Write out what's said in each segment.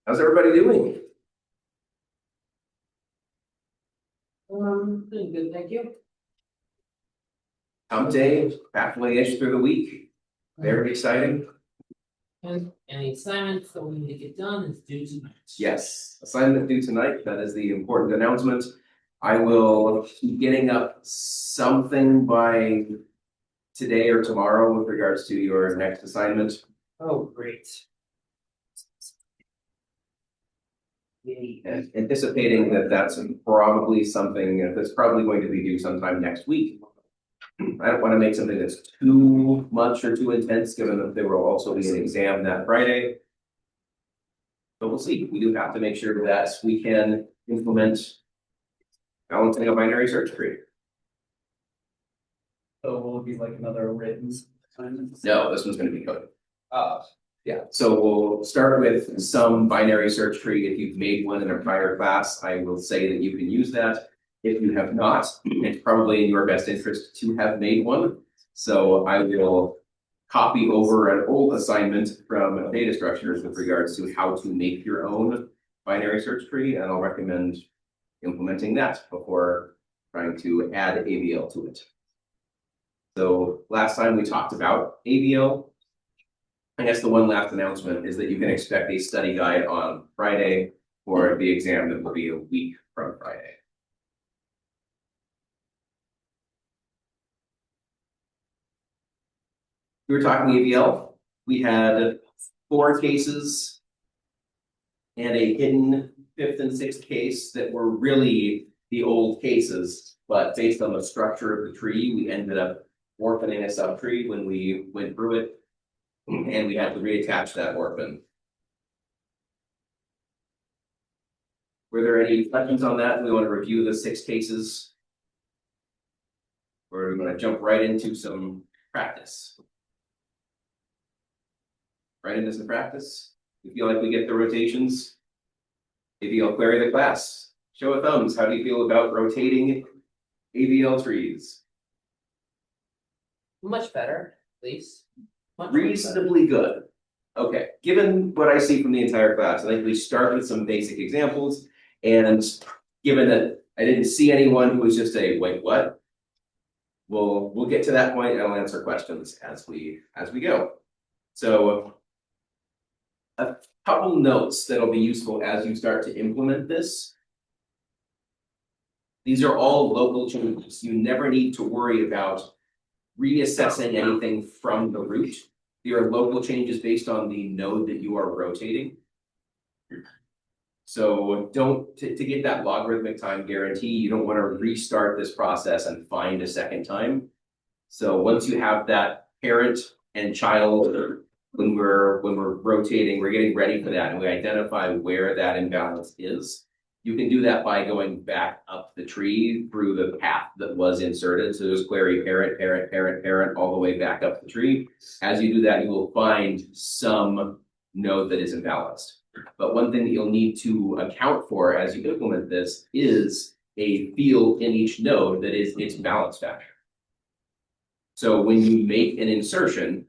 How's everybody doing? Doing good, thank you. Hump day, halfway-ish through the week. Very exciting. And any assignments that we need to get done is due tonight. Yes, assignment due tonight. That is the important announcement. I will be getting up something by today or tomorrow with regards to your next assignment. Oh, great. And anticipating that that's probably something that's probably going to be due sometime next week. I don't want to make something that's too much or too intense, given that there will also be an exam that Friday. But we'll see. We do have to make sure that we can implement balancing a binary search tree. So will it be like another written assignment? No, this one's going to be coded. Uh, Yeah, so we'll start with some binary search tree. If you've made one in a prior class, I will say that you can use that. If you have not, it's probably in your best interest to have made one. So I will copy over an old assignment from data structures with regards to how to make your own binary search tree, and I'll recommend implementing that before trying to add AVL to it. So last time we talked about AVL. I guess the one last announcement is that you can expect a study guide on Friday for the exam that will be a week from Friday. We were talking AVL. We had 4 cases and a hidden 5th and 6th case that were really the old cases, but based on the structure of the tree, we ended up orphaning a subtree when we went through it, and we had to reattach that orphan. Were there any questions on that? We want to review the 6 cases, or we want to jump right into some practice. Right into some practice. You feel like we get the rotations? Maybe I'll query the class. Show of thumbs. How do you feel about rotating AVL trees? Much better, at least. Much Reasonably good. Okay, given what I see from the entire class, I think we start with some basic examples, and given that I didn't see anyone who was just a wait, what? We'll get to that point and I'll answer questions as we go. So a couple notes that'll be useful as you start to implement this. These are all local changes. You never need to worry about reassessing anything from the root. They are local changes based on the node that you are rotating. So to get that logarithmic time guarantee, you don't want to restart this process and find a second time. So once you have that parent and child, when we're rotating, we're getting ready for that, and we identify where that imbalance is. You can do that by going back up the tree through the path that was inserted. So just query parent, parent, parent, parent, all the way back up the tree. As you do that, you will find some node that is imbalanced. But one thing that you'll need to account for as you implement this is a field in each node that is its balance factor. So when you make an insertion,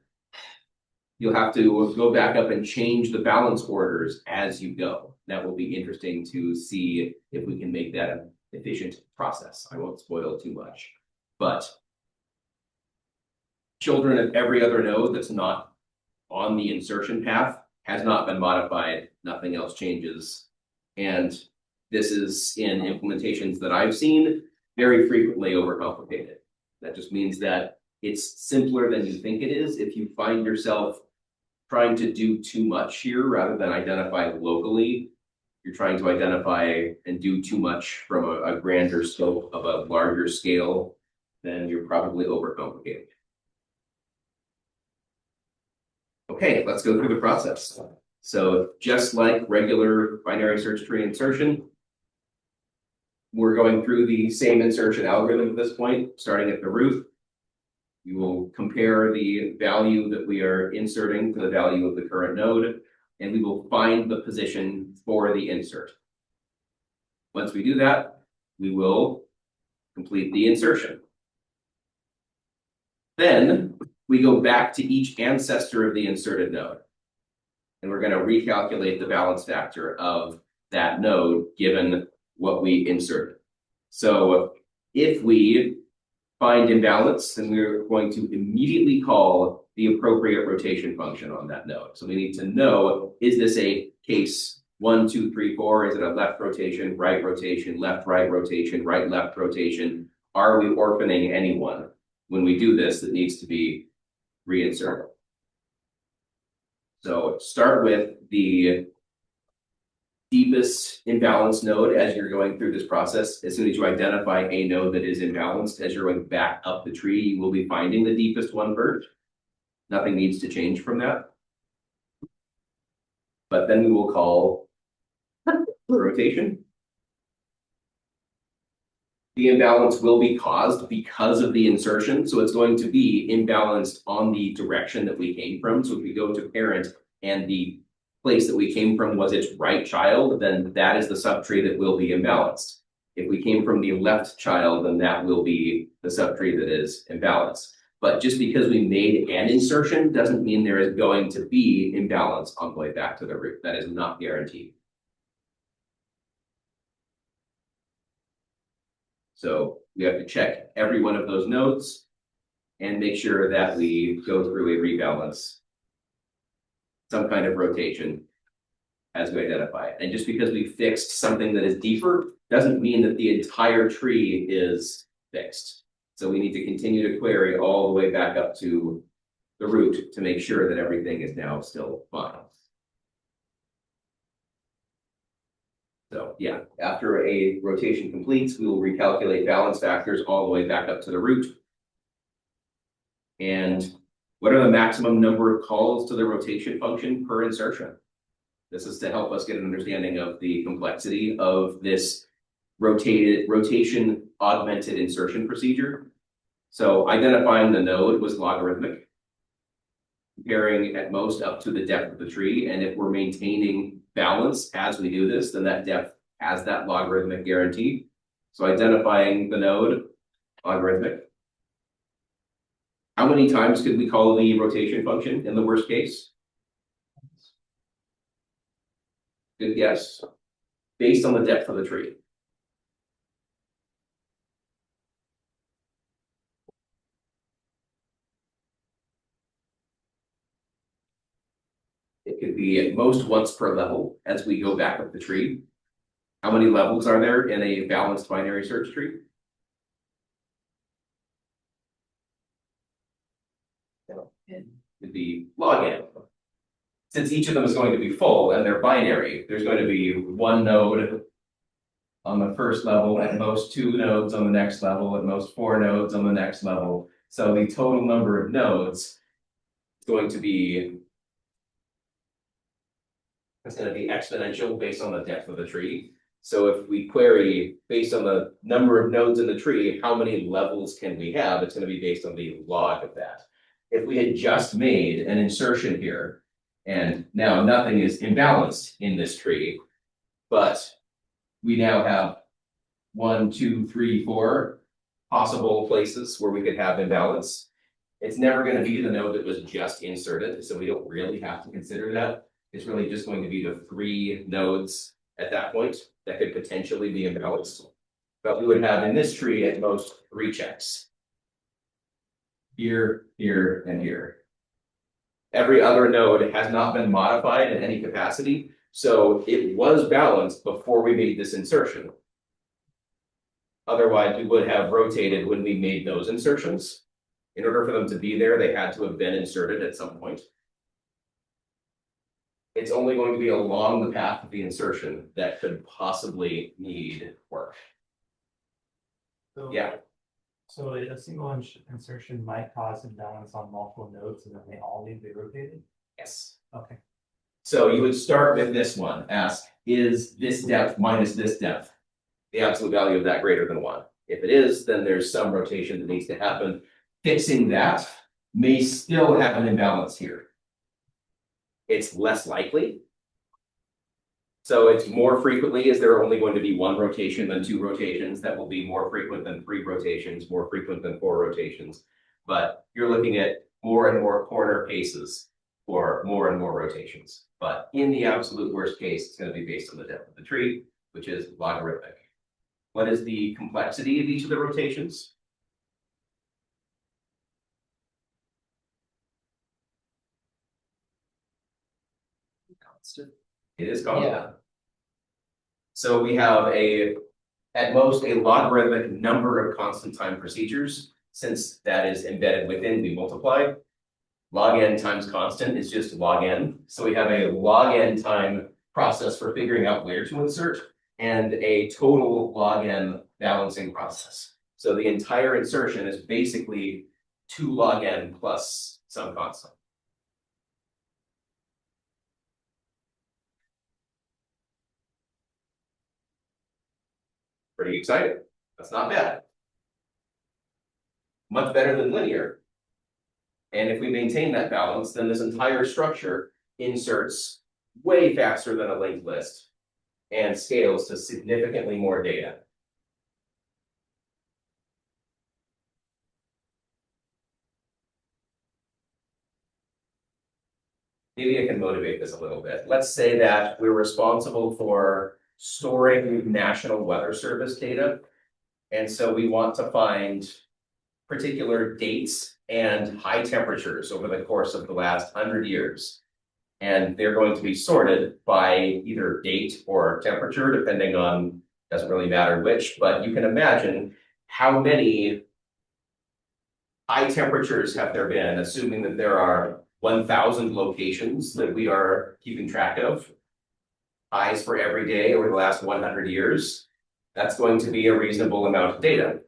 you'll have to go back up and change the balance orders as you go. That will be interesting to see if we can make that an efficient process. I won't spoil too much, but children of every other node that's not on the insertion path has not been modified. Nothing else changes. And this is in implementations that I've seen very frequently overcomplicated. That just means that it's simpler than you think it is. If you find yourself trying to do too much here rather than identify locally, you're trying to identify and do too much from a grander scope of a larger scale, then you're probably overcomplicating. Okay, let's go through the process. So just like regular binary search tree insertion, we're going through the same insertion algorithm at this point, starting at the root. We will compare the value that we are inserting to the value of the current node, and we will find the position for the insert. Once we do that, we will complete the insertion. Then we go back to each ancestor of the inserted node. And we're gonna recalculate the balance factor of that node given what we insert. So if we find imbalance, then we're going to immediately call the appropriate rotation function on that node. So we need to know, is this a case 1, 2, 3, 4? Is it a left rotation, right rotation, left, right rotation, right, left rotation? Are we orphaning anyone when we do this that needs to be reinserted? So start with the deepest imbalanced node as you're going through this process. As soon as you identify a node that is imbalanced, as you're going back up the tree, you will be finding the deepest one first. Nothing needs to change from that. But then we will call rotation. The imbalance will be caused because of the insertion. So it's going to be imbalanced on the direction that we came from. So if we go to parent and the place that we came from was its right child, then that is the subtree that will be imbalanced. If we came from the left child, then that will be the subtree that is imbalanced. But just because we made an insertion doesn't mean there is going to be imbalance on the way back to the root. That is not guaranteed. So we have to check every one of those nodes and make sure that we go through a rebalance, some kind of rotation as we identify it. And just because we fixed something that is deeper doesn't mean that the entire tree is fixed. So we need to continue to query all the way back up to the root to make sure that everything is now still fine. So yeah, after a rotation completes, we will recalculate balance factors all the way back up to the root. And what are the maximum number of calls to the rotation function per insertion? This is to help us get an understanding of the complexity of this rotation augmented insertion procedure. So identifying the node was logarithmic, comparing at most up to the depth of the tree. And if we're maintaining balance as we do this, then that depth has that logarithmic guarantee. So identifying the node, logarithmic. How many times could we call the rotation function in the worst case? Good guess. Based on the depth of the tree. It could be at most once per level as we go back up the tree. How many levels are there in a balanced binary search tree? It'd be log n. Since each of them is going to be full and they're binary, there's going to be one node on the first level, at most 2 nodes on the next level, at most 4 nodes on the next level. So the total number of nodes is going to be, it's going to be exponential based on the depth of the tree. So if we query based on the number of nodes in the tree, how many levels can we have? It's going to be based on the log of that. If we had just made an insertion here, and now nothing is imbalanced in this tree, but we now have 1, 2, 3, 4 possible places where we could have imbalance. It's never going to be the node that was just inserted, so we don't really have to consider that. It's really just going to be the 3 nodes at that point that could potentially be imbalanced. But we would have in this tree at most 3 checks. Here, here, and here. Every other node has not been modified in any capacity, so it was balanced before we made this insertion. Otherwise, we would have rotated when we made those insertions. In order for them to be there, they had to have been inserted at some point. It's only going to be along the path of the insertion that could possibly need work. So, Yeah. So a single insertion might cause imbalance on multiple nodes and then they all need to be rotated? Yes. Okay. So you would start with this one, ask, is this depth minus this depth the absolute value of that greater than 1? If it is, then there's some rotation that needs to happen. Fixing that may still have an imbalance here. It's less likely. So it's more frequently, is there only going to be 1 rotation than 2 rotations? That will be more frequent than 3 rotations, more frequent than 4 rotations. But you're looking at more and more corner cases for for more and more rotations. But in the absolute worst case, it's going to be based on the depth of the tree, which is logarithmic. What is the complexity of each of the rotations? Constant. It is constant. Yeah. So we have at most a logarithmic number of constant time procedures. Since that is embedded within, we multiply. Log n times constant is just log n. So we have a log n time process for figuring out where to insert and a total log n balancing process. So the entire insertion is basically 2 log n plus some constant. Pretty exciting. That's not bad. Much better than linear. And if we maintain that balance, then this entire structure inserts way faster than a linked list and scales to significantly more data. Maybe I can motivate this a little bit. Let's say that we're responsible for storing National Weather Service data. And so we want to find particular dates and high temperatures over the course of the last 100 years. And they're going to be sorted by either date or temperature, depending on, doesn't really matter which, but you can imagine how many high temperatures have there been, assuming that there are 1,000 locations that we are keeping track of, highs for every day over the last 100 years. That's going to be a reasonable amount of data.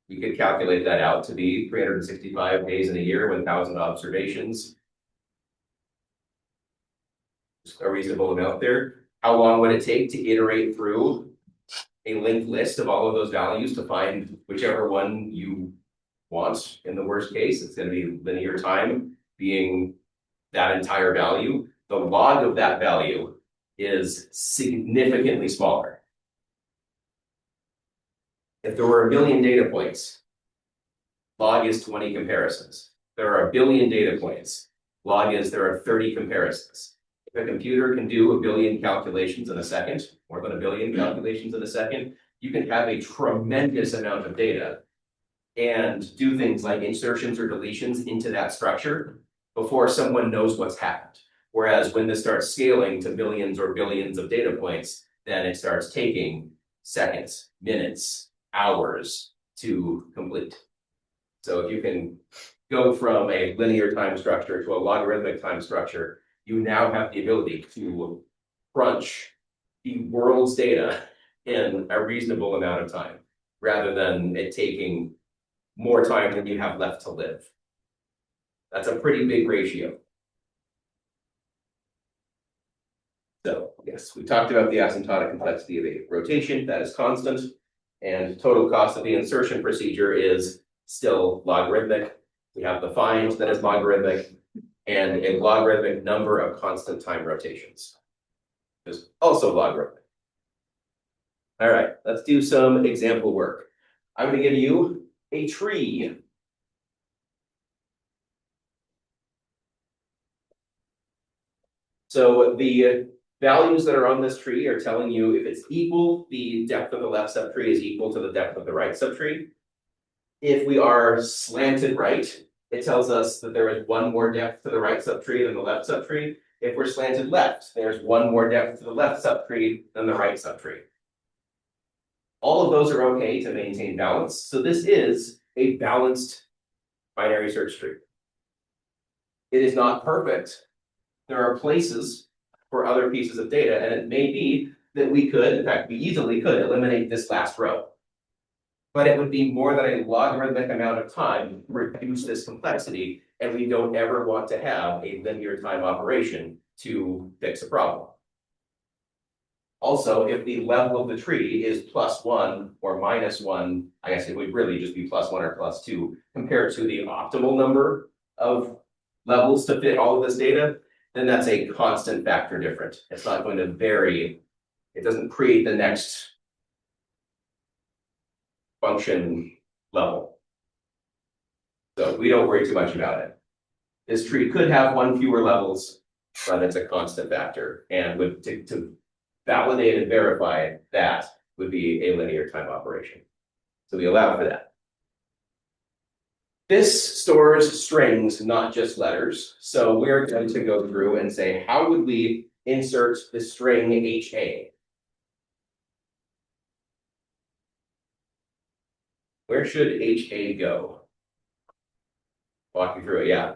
We could calculate that out to be 365 days in a year, 1,000 observations. Just a reasonable amount there. How long would it take to iterate through a linked list of all of those values to find whichever one you want? In the worst case, it's going to be linear time being that entire value. The log of that value is significantly smaller. If there were 1 million data points, log is 20 comparisons. There are 1 billion data points. Log is there are 30 comparisons. If a computer can do 1 billion calculations in a second, more than 1 billion calculations in a second, you can have a tremendous amount of data and do things like insertions or deletions into that structure before someone knows what's happened. Whereas when this starts scaling to millions or billions of data points, then it starts taking seconds, minutes, hours to complete. So if you can go from a linear time structure to a logarithmic time structure, you now have the ability to crunch the world's data in a reasonable amount of time, rather than it taking more time than you have left to live. That's a pretty big ratio. So yes, we talked about the asymptotic complexity of a rotation, that is constant, and total cost of the insertion procedure is still logarithmic. We have the find that is logarithmic, and a logarithmic number of constant time rotations is also logarithmic. All right, let's do some example work. I'm going to give you a tree. So the values that are on this tree are telling you if it's equal, the depth of the left subtree is equal to the depth of the right subtree. If we are slanted right, it tells us that there is 1 more depth to the right subtree than the left subtree. If we're slanted left, there's 1 more depth to the left subtree than the right subtree. All of those are okay to maintain balance. So this is a balanced binary search tree. It is not perfect. There are places for other pieces of data, and it may be that we could, in fact, we easily could eliminate this last row. But it would be more than a logarithmic amount of time to reduce this complexity, and we don't ever want to have a linear time operation to fix a problem. Also, if the level of the tree is +1 or -1, I guess it would really just be +1 or +2 compared to the optimal number of levels to fit all of this data, then that's a constant factor different. It's not going to vary. It doesn't create the next function level. So we don't worry too much about it. This tree could have one fewer levels, but it's a constant factor, and would to validate and verify that would be a linear time operation. So we allow for that. This stores strings, not just letters. So we're going to go through and say, how would we insert the string HA? Where should HA go? Walk me through it, yeah.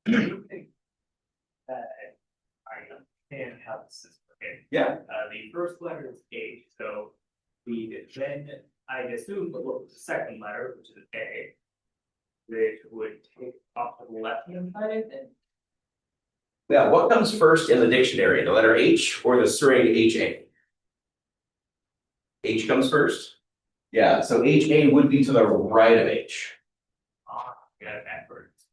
I understand how this is working. Yeah. The first letter is H, so we then, I assume, we'll look at the second letter, which is A, which would take off to the left-hand side, and Yeah, what comes first in the dictionary, the letter H or the string HA? H comes first? Yeah, so HA would be to the right of H. get it backwards.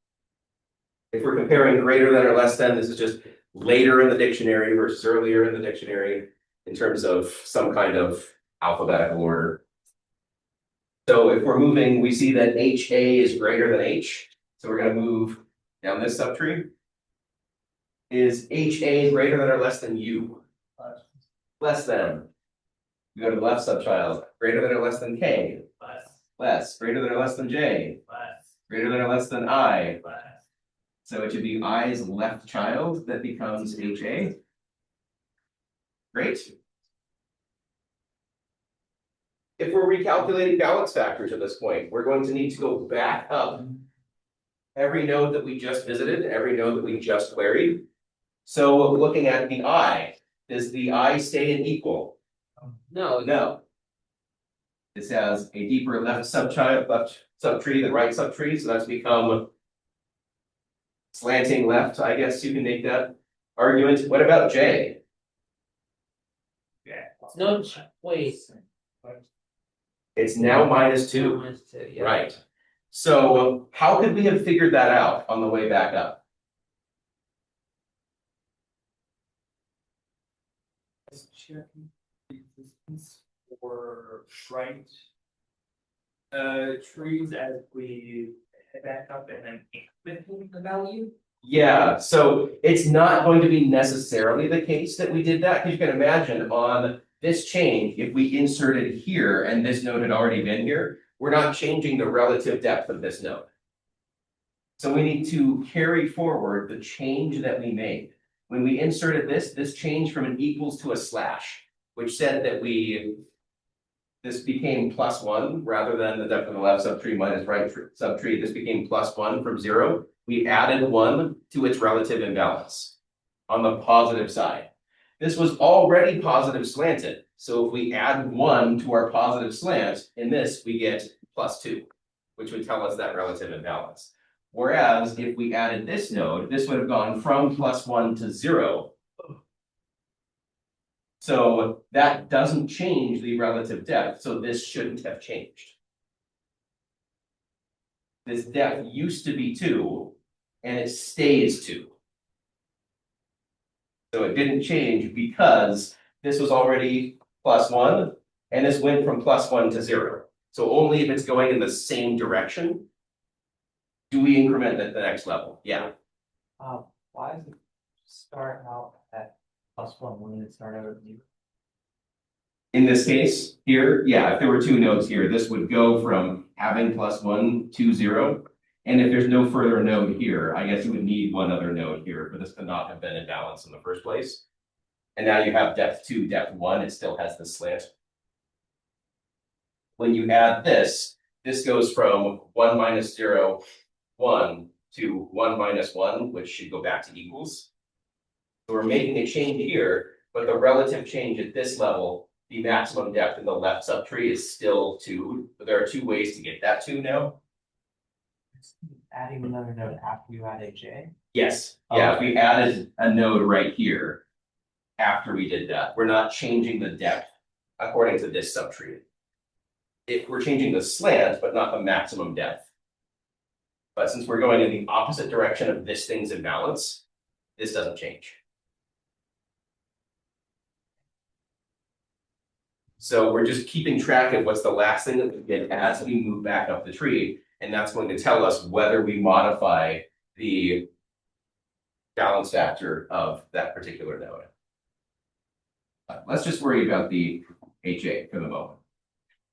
If we're comparing greater than or less than, this is just later in the dictionary versus earlier in the dictionary in terms of some kind of alphabetical order. So if we're moving, we see that HA is greater than H. So we're going to move down this subtree. Is HA greater than or less than U? Less than. We go to the left subchild. Greater than or less than K? Less, Less. Greater than or less than J? less, Greater than or less than I? less. So it should be I's left child that becomes HA. Great. If we're recalculating balance factors at this point, we're going to need to go back up every node that we just visited, every node that we just queried. So looking at the I, does the I stay in equal? No, No. This has a deeper left subtree than right subtree, so that's become slanting left, I guess you can make that argument. What about J? Yeah. no, wait. It's now -2. -2, yeah. Right. So how could we have figured that out on the way back up? Checking resistance for right trees as we head back up and then incrementing the value. Yeah, so it's not going to be necessarily the case that we did that, because you can imagine on this change, if we inserted here and this node had already been here, we're not changing the relative depth of this node. So we need to carry forward the change that we made. When we inserted this changed from an equals to a slash, which said that this became +1 rather than the depth of the left subtree minus right subtree. This became +1 from 0. We added 1 to its relative imbalance on the positive side. This was already positive slanted. So if we add 1 to our positive slant, in this we get +2, which would tell us that relative imbalance. Whereas if we added this node, this would have gone from +1 to 0. So that doesn't change the relative depth, so this shouldn't have changed. This depth used to be 2, and it stays 2. So it didn't change because this was already +1, and this went from +1 to 0. So only if it's going in the same direction do we increment at the next level. Yeah. Why does it start out at +1 when it start out at 0? In this case here, yeah, if there were 2 nodes here, this would go from having +1 to 0. And if there's no further node here, I guess you would need one other node here for this to not have been in balance in the first place. And now you have depth 2, depth 1, it still has the slant. When you add this, this goes from 1 minus 0, 1 to 1 minus 1, which should go back to equals. So we're making a change here, but the relative change at this level, the maximum depth in the left subtree is still 2. But there are 2 ways to get that 2 now. Adding another node after you add a J? Yes, yeah, if we added a node right here after we did that, we're not changing the depth according to this subtree. If we're changing the slant, but not the maximum depth. But since we're going in the opposite direction of this thing's imbalance, this doesn't change. So we're just keeping track of what's the last thing that we get as we move back up the tree. And that's going to tell us whether we modify the balance factor of that particular node. Let's just worry about the HA for the moment.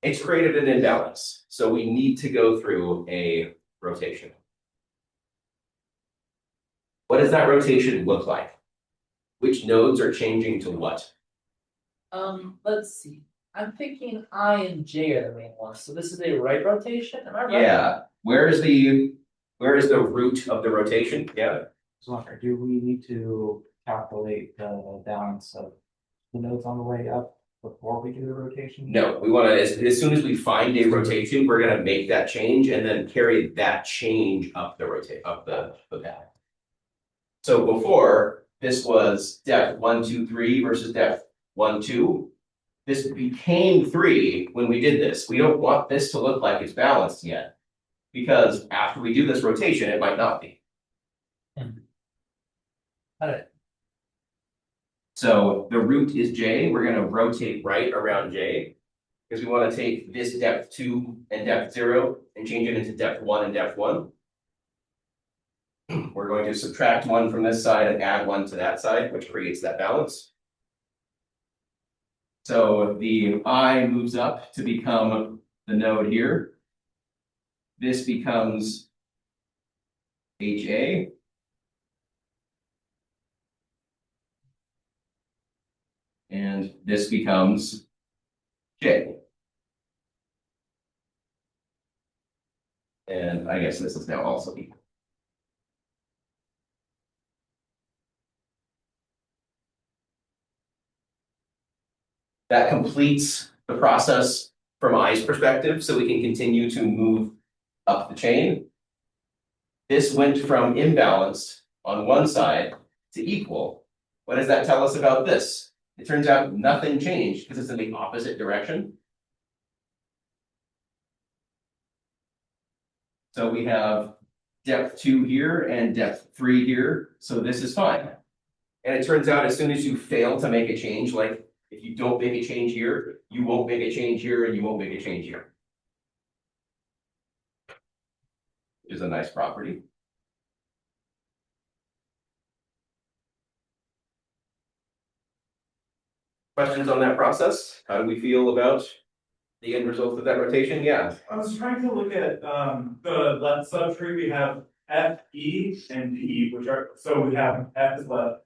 It's created an imbalance, so we need to go through a rotation. What does that rotation look like? Which nodes are changing to what? Let's see. I'm thinking I and J are the main ones, so this is a right rotation, am I right? Yeah, where is the root of the rotation? Yeah, So do we need to calculate the balance of the nodes on the way up before we do the rotation? no, we want to, as soon as we find a rotation, we're going to make that change and then carry that change up the path. So before, this was depth 1, 2, 3 versus depth 1, 2. This became 3 when we did this. We don't want this to look like it's balanced yet, because after we do this rotation, it might not be. Got it. So the root is J. We're going to rotate right around J because we want to take this depth 2 and depth 0 and change it into depth 1 and depth 1. We're going to subtract 1 from this side and add 1 to that side, which creates that balance. So the I moves up to become the node here. This becomes HA. And this becomes J. And I guess this is now also equal. That completes the process from I's perspective, so we can continue to move up the chain. This went from imbalanced on one side to equal. What does that tell us about this? It turns out nothing changed because it's in the opposite direction. So we have depth 2 here and depth 3 here, so this is fine. And it turns out as soon as you fail to make a change, like if you don't make a change here, you won't make a change here, and you won't make a change here. Which is a nice property. Questions on that process? How do we feel about the end result of that rotation? Yeah. I was trying to look at the left subtree. We have F, E, and D, which are, so we have F is left,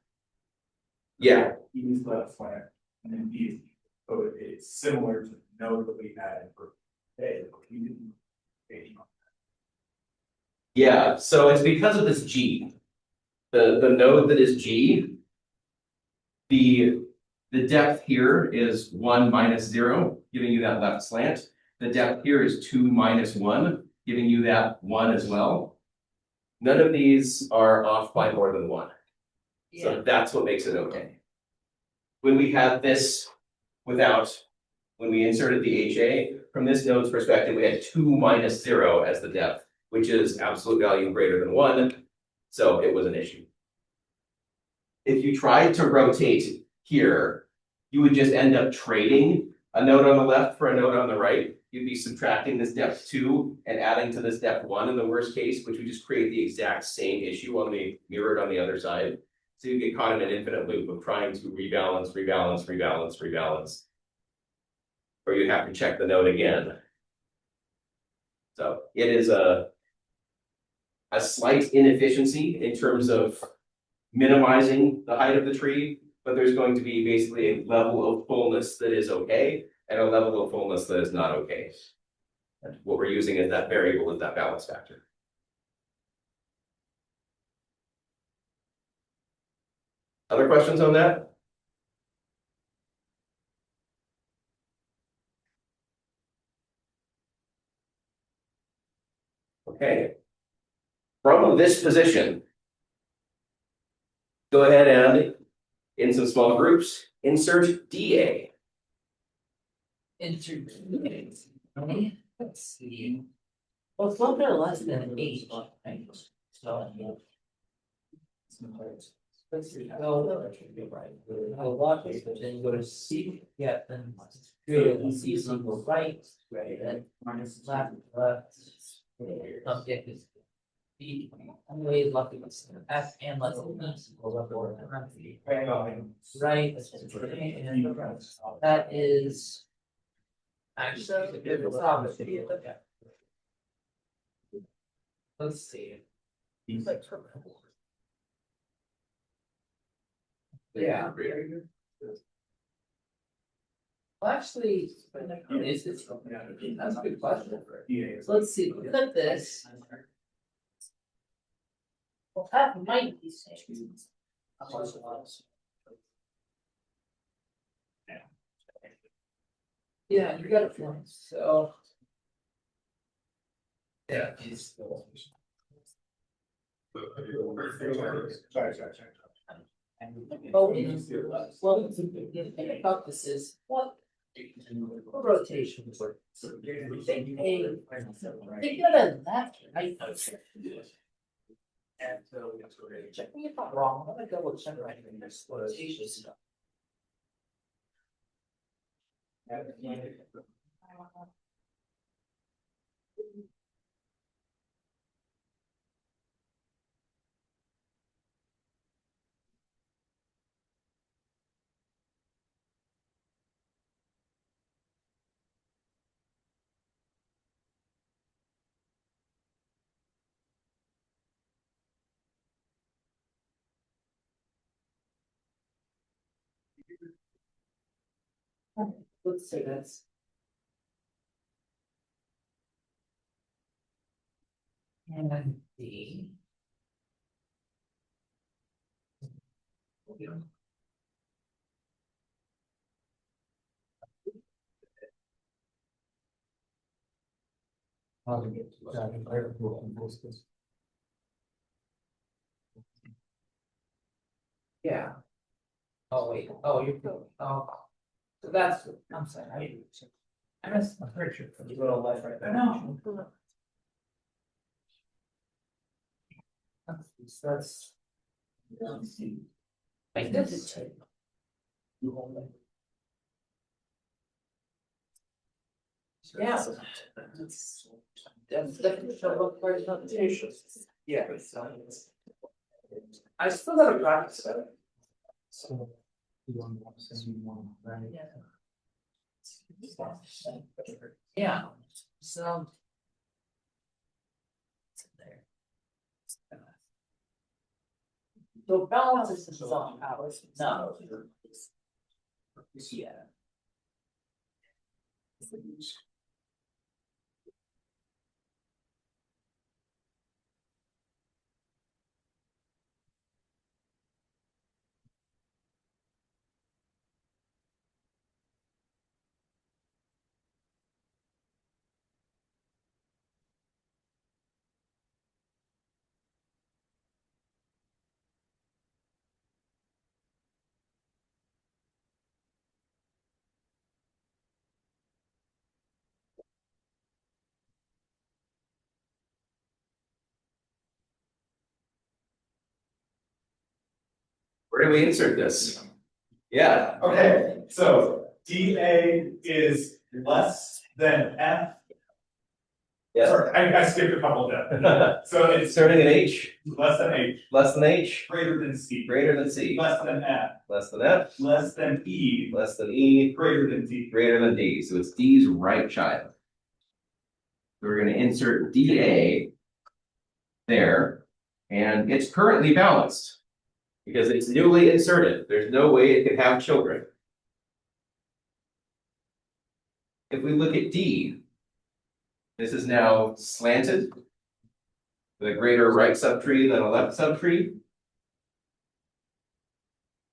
Yeah. E is left slant, and then D is, so it's similar to the node that we had for A. We didn't change on Yeah. So it's because of this G. The node that is G, the depth here is 1 minus 0, giving you that left slant. The depth here is 2 minus 1, giving you that 1 as well. None of these are off by more than 1. So that's what makes it okay. When we had this without, when we inserted the HA, from this node's perspective, we had 2 minus 0 as the depth, which is absolute value greater than 1. So it was an issue. If you tried to rotate here, you would just end up trading a node on the left for a node on the right. You'd be subtracting this depth 2 and adding to this depth 1 in the worst case, which would just create the exact same issue on the mirrored on the other side. So you get caught in an infinite loop of trying to rebalance, rebalance, rebalance, rebalance. Or you have to check the node again. So it is a slight inefficiency in terms of minimizing the height of the tree, but there's going to be basically a level of fullness that is okay and a level of fullness that is not okay. And what we're using as that variable is that balance factor. Other questions on that? Okay. From this position, go ahead and, in some small groups, insert DA. Intermediate. Let's see. Well, it's a little bit less than 8, right? So. Let's see. Well, a lot, but then you go to C, yeah, then create a C equals right, then minus left, Yeah, because B, only left of us, F and less than us. Right, and that is. Actually, it's opposite. Let's see. Yeah. Well, actually, is this, that's a good question. So let's see, look at this. Well, that might be same. Yeah, you got it, so. Yeah. Sorry. Well, the thing about this is, what? Rotation. Think of it left, right? And so. Check me if I'm wrong, I'm gonna double check right in this rotation stuff. Let's say that's. And D. Yeah. Oh, wait, oh, you're, oh. So that's, I'm sorry, I missed my picture. You go to left right there. No. That's. Like this. Yeah. That's definitely show up for presentation. Yeah. I still gotta practice it. So. You want to send me one, right? Yeah, so. So balance is on hours, no. Yeah. Where do we insert this? Yeah, Okay, so DA is less than F. yeah. Sorry, I skipped a couple of them. So it's Inserting an H, less than H, less than H, greater than C, greater than C, less than F, less than F, less than E, less than E, greater than D. greater than D. So it's D's right child. So we're gonna insert DA there, and it's currently balanced because it's newly inserted. There's no way it could have children. If we look at D, this is now slanted with a greater right subtree than a left subtree.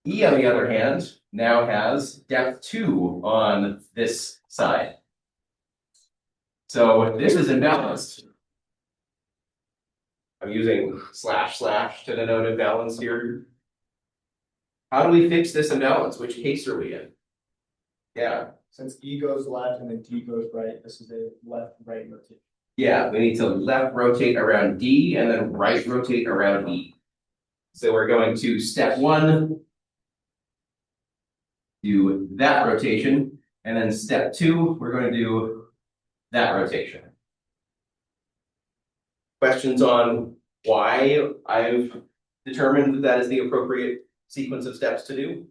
E, on the other hand, now has depth 2 on this side. So this is imbalanced. I'm using // to denote imbalance here. How do we fix this imbalance? Which case are we in? Yeah. Since E goes left and then D goes right, this is a left-right rotation. Yeah, we need to left rotate around D and then right rotate around E. So we're going to step 1, do that rotation, and then step 2, we're going to do that rotation. questions on why I've determined that that is the appropriate sequence of steps to do?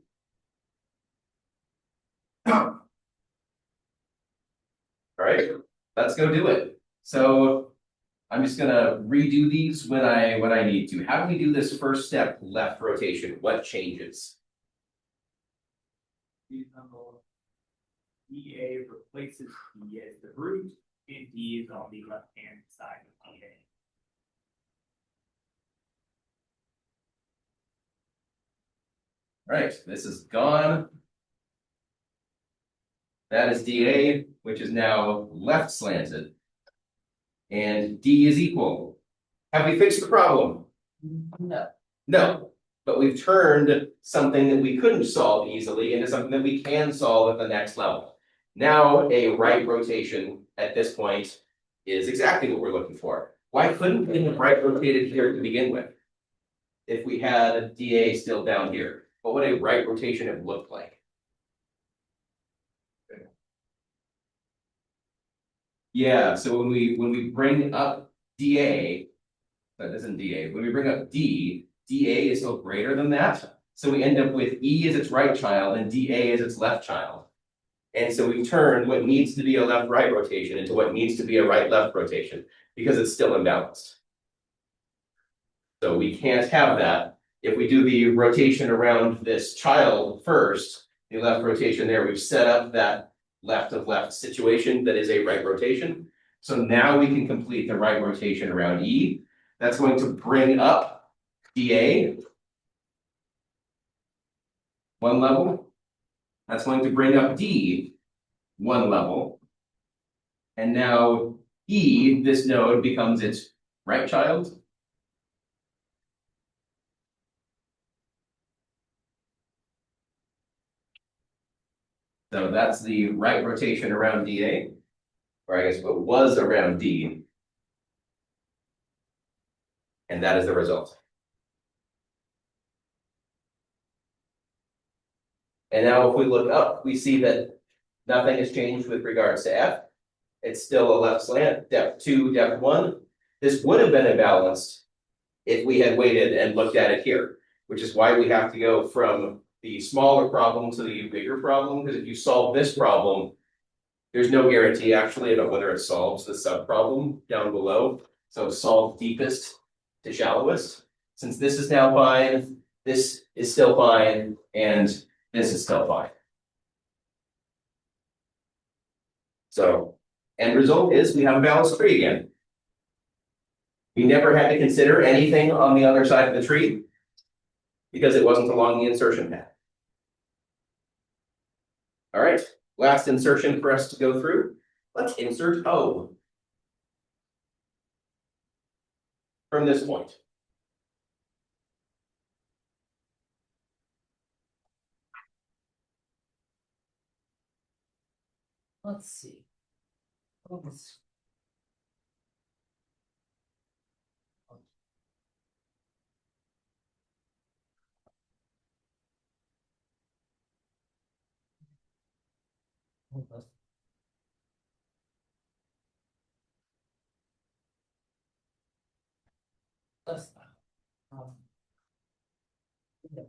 All right, let's go do it. So I'm just gonna redo these when I need to. How do we do this first step, left rotation? What changes? EA replaces D as the root, and D is on the left-hand side of DA. Right, this is gone. That is DA, which is now left slanted. And D is equal. Have we fixed the problem? No, No, but we've turned something that we couldn't solve easily into something that we can solve at the next level. Now a right rotation at this point is exactly what we're looking for. Why couldn't we have right rotated here to begin with? If we had DA still down here, what would a right rotation have looked like? Yeah, so when we bring up DA, that isn't DA, when we bring up D, DA is still greater than that. So we end up with E as its right child and DA as its left child. And so we turn what needs to be a left-right rotation into what needs to be a right-left rotation because it's still imbalanced. So we can't have that. If we do the rotation around this child first, the left rotation there, we've set up that left of left situation that is a right rotation. So now we can complete the right rotation around E. That's going to bring up DA one level. That's going to bring up D one level. And now E, this node, becomes its right child. So that's the right rotation around DA, or I guess what was around D. And that is the result. And now if we look up, we see that nothing has changed with regards to F. It's still a left slant, depth 2, depth 1. This would have been imbalanced if we had waited and looked at it here, which is why we have to go from the smaller problem to the bigger problem, because if you solve this problem, there's no guarantee actually about whether it solves the sub-problem down below. So solve deepest to shallowest. Since this is now fine, this is still fine, and this is still fine. So end result is we have a balanced tree again. We never had to consider anything on the other side of the tree because it wasn't along the insertion path. All right, last insertion for us to go through. Let's insert O from this point. let's see. Oh, this- oh, that's, um, yeah,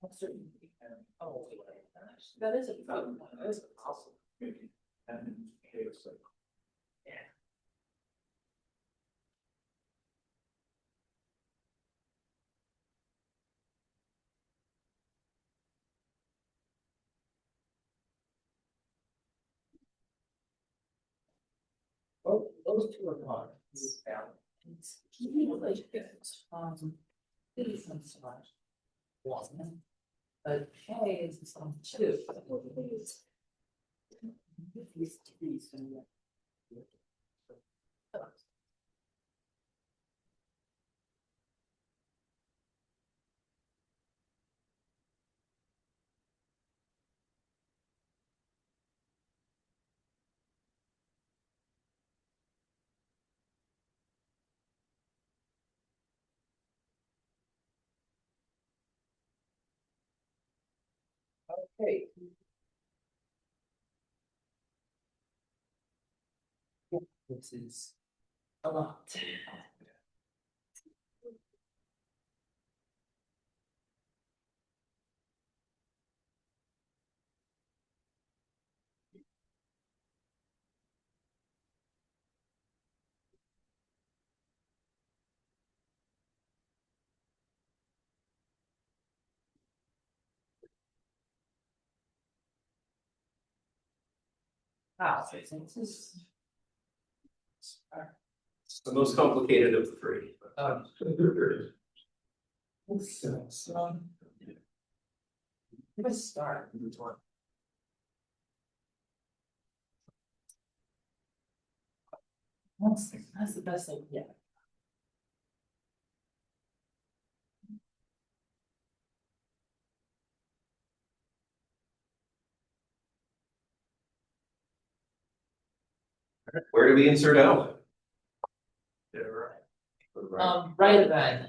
that's certain. Oh, wait, gosh, that is a problem. That is awesome. And it's like, Yeah. Those two are gone. These ones are one. But K is on two. Okay. This is a lot. Ah, so this is. It's the most complicated of the three. Let's start. That's the best thing, yeah. Where do we insert L? Right of N.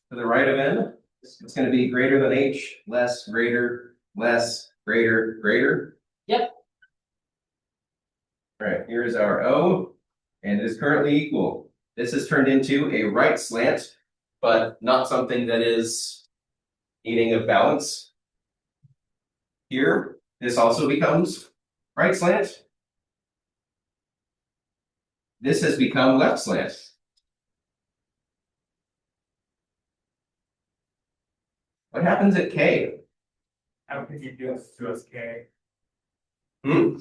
To the right of N, it's gonna be greater than H, less, greater, less, greater, greater. Yep. All right, here is our O, and it is currently equal. This has turned into a right slant, but not something that is needing of balance. Here, this also becomes right slant. This has become left slant. What happens at K? How could you do this to us, K? Hmm?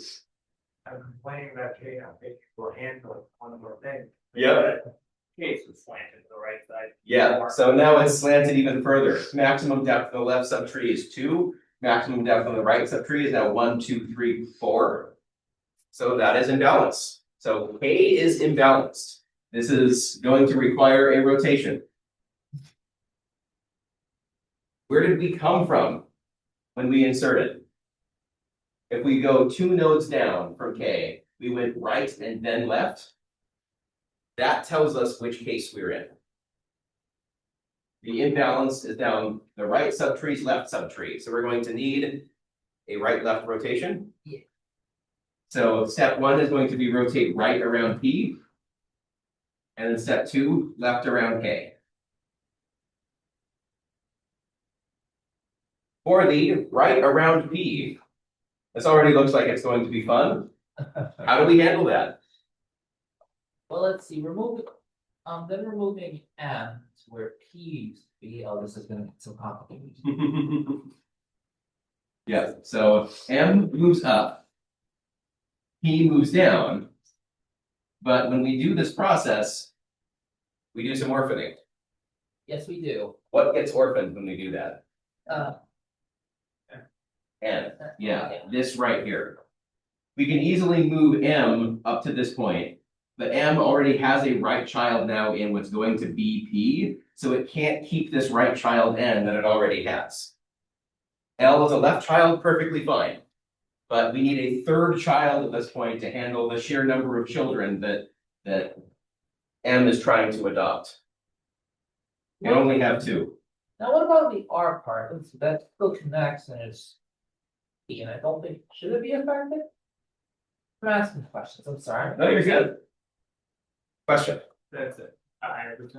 I'm complaining about K, how big for handling one more thing. Yeah. Case was slanted to the right side. Yeah, so now it's slanted even further. Maximum depth of the left subtree is 2. Maximum depth of the right subtree is now 1, 2, 3, 4. So that is imbalance. So K is imbalanced. This is going to require a rotation. Where did we come from when we inserted? If we go 2 nodes down from K, we went right and then left. That tells us which case we're in. The imbalance is down the right subtree's left subtree. So we're going to need a right-left rotation. Yeah. So step 1 is going to be rotate right around P. And then step 2, left around K. For the right around P, this already looks like it's going to be fun. How do we handle that? Well, let's see, then removing M to where P used to be. Oh, this is gonna get so complicated. Yeah, so M moves up, P moves down. But when we do this process, we do some orphaning. Yes, we do. What gets orphaned when we do that? N, yeah, this right here. We can easily move M up to this point, but M already has a right child now in what's going to be P, so it can't keep this right child N that it already has. L is a left child, perfectly fine. But we need a third child at this point to handle the sheer number of children that M is trying to adopt. We only have 2. Now, what about the R part? That still connects and is. And I don't think, should it be affected? I'm asking questions, I'm sorry. No, you're good. Question. That's it. That's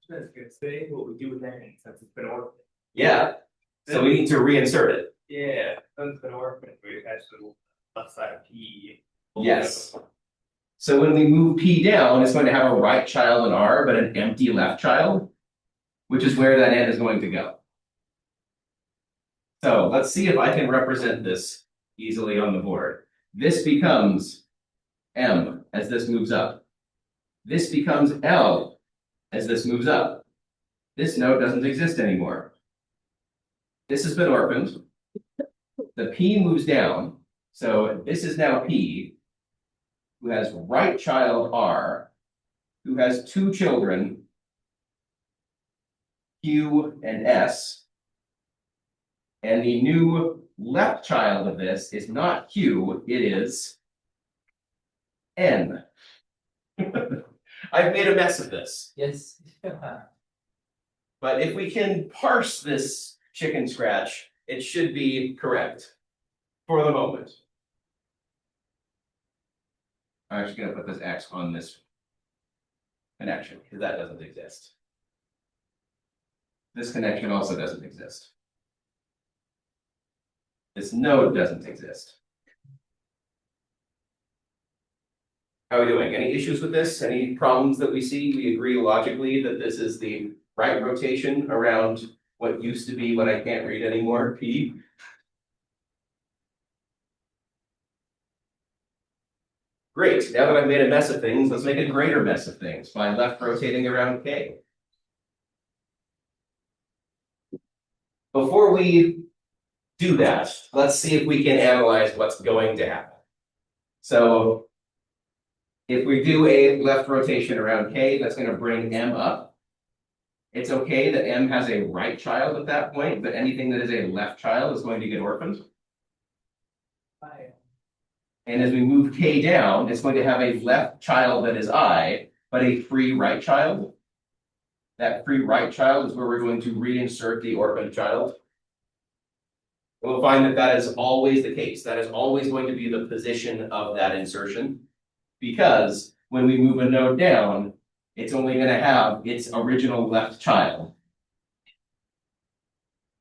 good. Say what we do with that since it's been orphaned. Yeah. So we need to reinsert it. Yeah, since it's been orphaned, we attach the left side of P. Yes. So when we move P down, it's going to have a right child in R, but an empty left child, which is where that N is going to go. So let's see if I can represent this easily on the board. This becomes M as this moves up. This becomes L as this moves up. This node doesn't exist anymore. This has been orphaned. The P moves down. So this is now P, who has right child R, who has two children, Q and S. And the new left child of this is not Q, it is N. I've made a mess of this. Yes. But if we can parse this chicken scratch, it should be correct for the moment. I'm actually going to put this X on this connection because that doesn't exist. This connection also doesn't exist. This node doesn't exist. How are we doing? Any issues with this? Any problems that we see? We agree logically that this is the right rotation around what used to be what I can't read anymore, P. Great, now that I've made a mess of things, let's make a greater mess of things by left rotating around K. Before we do that, let's see if we can analyze what's going to happen. So if we do a left rotation around K, that's going to bring M up. It's okay that M has a right child at that point, but anything that is a left child is going to get orphaned. And as we move K down, it's going to have a left child that is I, but a free right child. That free right child is where we're going to reinsert the orphaned child. We'll find that that is always the case. That is always going to be the position of that insertion. Because when we move a node down, it's only going to have its original left child.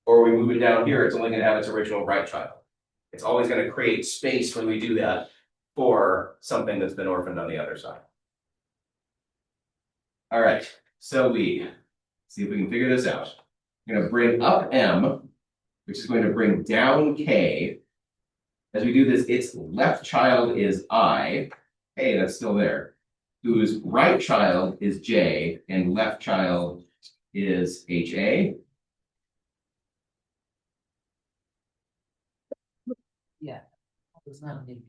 Or we move it down here, it's only going to have its original right child. It's always going to create space when we do that for something that's been orphaned on the other side. All right, so we see if we can figure this out. I'm going to bring up M, which is going to bring down K. As we do this, its left child is I. Hey, that's still there. Whose right child is J, and left child is HA. Yeah. It's not an image.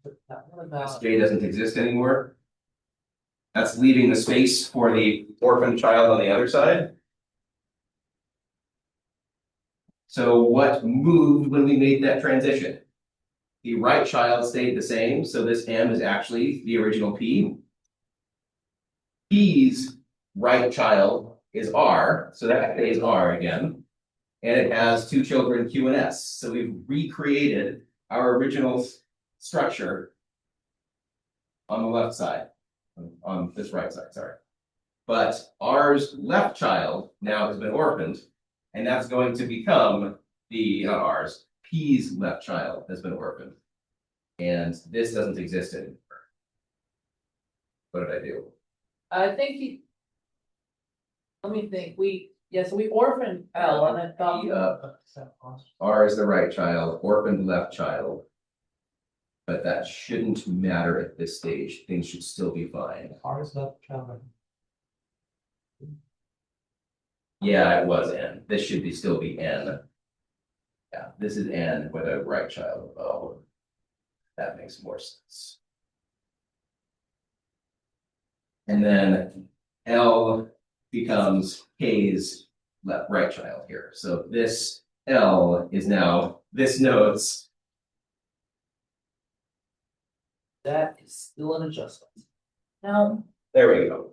But what This about? J doesn't exist anymore. That's leaving the space for the orphan child on the other side. So what moved when we made that transition? The right child stayed the same, so this M is actually the original P. P's right child is R, so that stays R again. And it has two children, Q and S. So we've recreated our original structure on the left side, on this right side, sorry. But R's left child now has been orphaned, and that's going to become the, not R's, P's left child has been orphaned. And this doesn't exist anymore. What did I do? I think he. Let me think, so we orphaned L and I thought. P up. R is the right child, orphaned left child. But that shouldn't matter at this stage. Things should still be fine. R is left child. Yeah, it was N. This should be still be N. Yeah, this is N with a right child. Oh, that makes more sense. And then L becomes K's right child here. So this L is now this node's. That is still an adjustment. Now, There we go.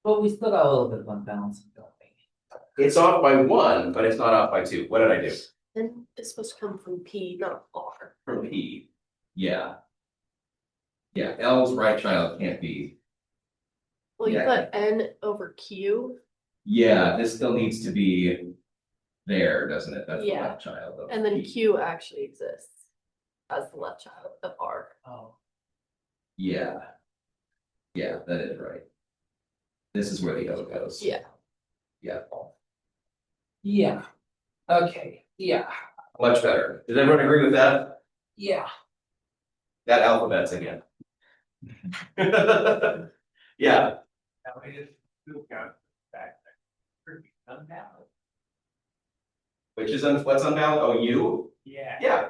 but we still got a little bit of unbalance, don't we? It's off by 1, but it's not off by 2. What did I do? And it's supposed to come from P, not R. From P. Yeah. Yeah, L's right child can't be. Well, you Yeah. put N over Q, Yeah, this still needs to be there, doesn't it? That's the Yeah. left child of and then P. Q actually exists as the left child of R. Oh. Yeah. Yeah, that is right. This is where the O goes. Yeah. Yeah, Yeah. Okay, yeah, much better. Does everyone agree with that? yeah. That alphabet's again. Yeah, Now I just do count back. Unbalanced. which is what's unbalanced, oh, you? Yeah. Yeah.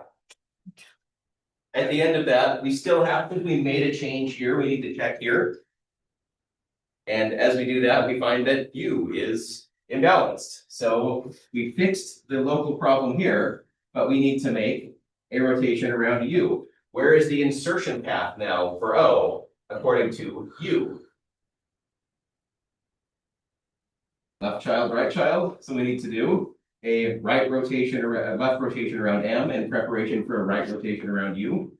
At the end of that, we still have, if we made a change here, we need to check here. And as we do that, we find that U is imbalanced. So we fixed the local problem here, but we need to make a rotation around U. Where is the insertion path now for O according to U? Left child, right child. So we need to do a right rotation or a left rotation around M in preparation for a right rotation around U.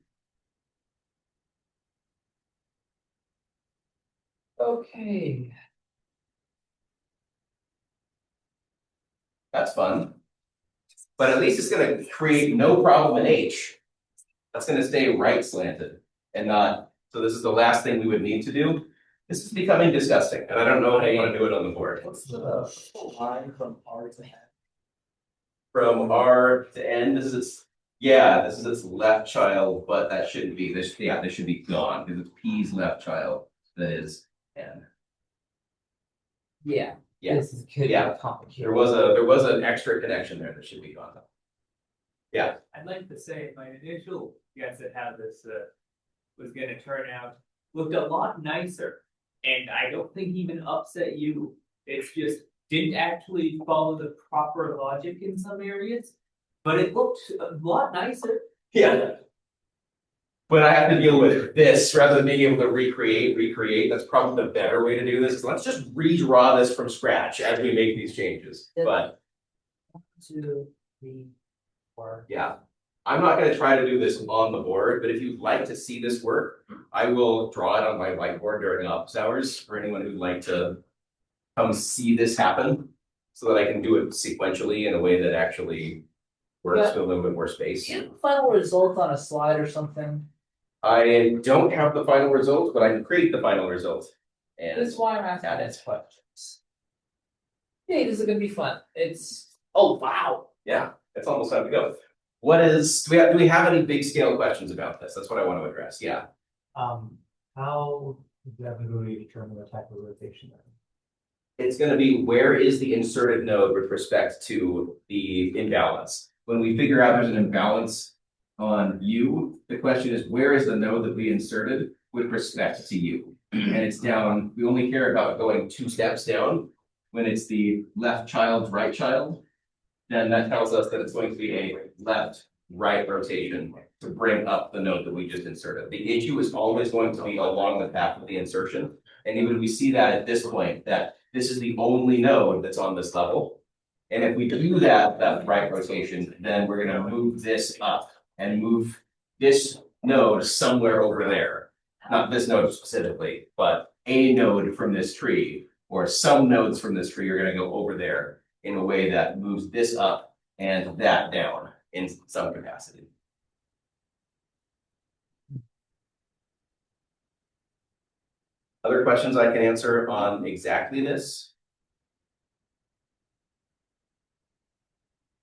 Okay. That's fun. But at least it's gonna create no problem in H. That's gonna stay right slanted and not, so this is the last thing we would need to do. This is becoming disgusting, and I don't know if I wanna do it on the board. What's the line from R to N? From R to N, this is, yeah, this is its left child, but that shouldn't be, this, yeah, this should be gone, because it's P's left child, that is N. Yeah. Yeah. This is could Yeah. be complicated. There was an extra connection there that should be gone. Yeah, I'd like to say my initial guess at how this was gonna turn out looked a lot nicer. And I don't think even upset you. It's just didn't actually follow the proper logic in some areas. But it looked a lot nicer. yeah. But I have to deal with this rather than being able to recreate. That's probably the better way to do this. Let's just redraw this from scratch as we make these changes. But 1, 2, 3, 4. yeah, I'm not gonna try to do this on the board, but if you'd like to see this work, I will draw it on my whiteboard during office hours for anyone who'd like to come see this happen, so that I can do it sequentially in a way that actually works with a little bit more space. Do you have final result on a slide or something? I don't have the final result, but I can create the final result. And That's why I'm asking Got it. these questions. Hey, this is gonna be fun. It's, oh, wow. yeah, it's almost time to go. What is, do we have any big scale questions about this? That's what I want to address, yeah. How exactly do we determine the type of rotation then? It's gonna be, where is the inserted node with respect to the imbalance? When we figure out there's an imbalance on U, the question is, where is the node that we inserted with respect to U? And it's down, we only care about going 2 steps down. When it's the left child's right child, then that tells us that it's going to be a left-right rotation to bring up the node that we just inserted. The issue is always going to be along the path of the insertion. And even we see that at this point, that this is the only node that's on this level. And if we do that right rotation, then we're gonna move this up and move this node somewhere over there. Not this node specifically, but a node from this tree, or some nodes from this tree are gonna go over there in a way that moves this up and that down in some capacity. Other questions I can answer on exactly this?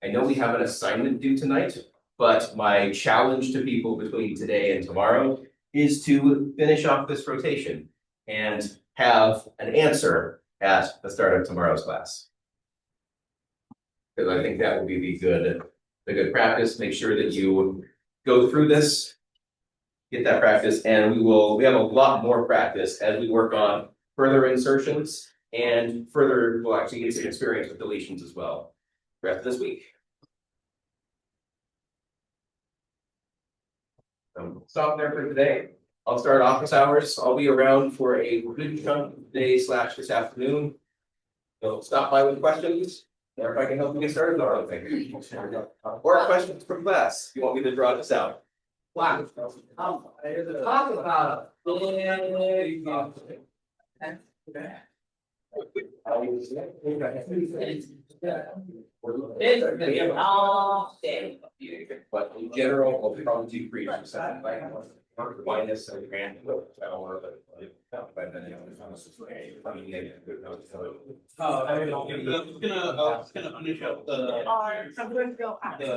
I know we have an assignment due tonight, but my challenge to people between today and tomorrow is to finish off this rotation and have an answer at the start of tomorrow's class. Because I think that will be the good practice. Make sure that you go through this, get that practice, and we have a lot more practice as we work on further insertions, and further we'll actually get some experience with deletions as well the rest of this week. Stop there for today. I'll start office hours. I'll be around for a good chunk of the day / this afternoon. So stop by with questions, or if I can help you get started on anything. Or questions from class, if you want me to draw this out. Wow. Talk about it. It's gonna be a long day. But in general, I'll probably do 3% like minus a grand. I was gonna finish up the. I'm going to go after.